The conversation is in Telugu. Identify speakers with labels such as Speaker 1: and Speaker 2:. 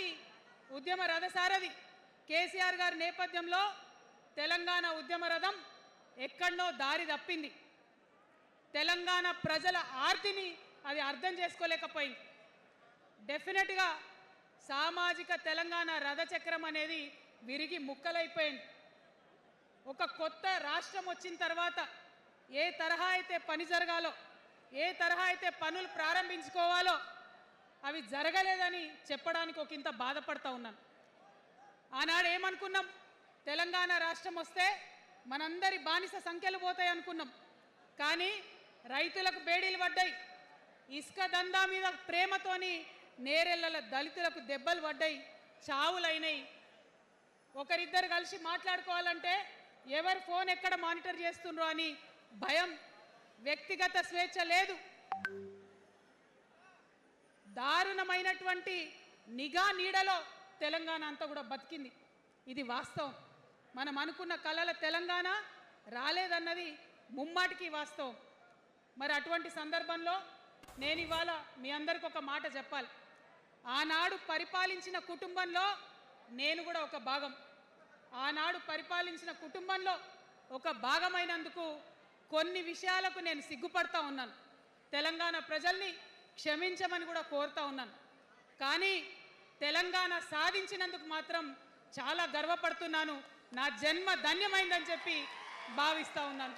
Speaker 1: పార్టీ ఉద్యమ రథసారథి కేసీఆర్ గారి నేపథ్యంలో తెలంగాణ ఉద్యమ రథం ఎక్కడనో దారి తప్పింది. తెలంగాణ ప్రజల ఆర్తిని అది అర్థం చేసుకోలేకపోయింది. డెఫినెట్గా సామాజిక తెలంగాణ రథచక్రం అనేది విరిగి ముక్కలైపోయింది. ఒక కొత్త రాష్ట్రం వచ్చిన తర్వాత ఏ తరహా అయితే పని జరగాలో, ఏ తరహా అయితే పనులు ప్రారంభించుకోవాలో అవి జరగలేదని చెప్పడానికి ఒక ఇంత బాధపడతా ఉన్నాను. ఆనాడు ఏమనుకున్నాం, తెలంగాణ రాష్ట్రం వస్తే మనందరి బానిస సంఖ్యలు పోతాయి అనుకున్నాం. కానీ రైతులకు బేడీలు పడ్డాయి, ఇసుక దందా మీద ప్రేమతోని నేరెళ్ళల దళితులకు దెబ్బలు పడ్డాయి, చావులైనాయి. ఒకరిద్దరు కలిసి మాట్లాడుకోవాలంటే ఎవరు ఫోన్ ఎక్కడ మానిటర్ చేస్తుండ్రో అని భయం, వ్యక్తిగత స్వేచ్ఛ లేదు. దారుణమైనటువంటి నిఘా నీడలో తెలంగాణ అంతా కూడా బతికింది. ఇది వాస్తవం. మనం అనుకున్న కలల తెలంగాణ రాలేదన్నది ముమ్మాటికి వాస్తవం. మరి అటువంటి సందర్భంలో నేను ఇవాళ మీ అందరికి ఒక మాట చెప్పాలి. ఆనాడు పరిపాలించిన కుటుంబంలో నేను కూడా ఒక భాగం. ఆనాడు పరిపాలించిన కుటుంబంలో ఒక భాగమైనందుకు కొన్ని విషయాలకు నేను సిగ్గుపడతా ఉన్నాను. తెలంగాణ ప్రజల్ని క్షమించమని కూడా కోరుతా ఉన్నాను. కానీ తెలంగాణ సాధించినందుకు మాత్రం చాలా గర్వపడుతున్నాను. నా జన్మ ధన్యమైందని చెప్పి భావిస్తూ ఉన్నాను.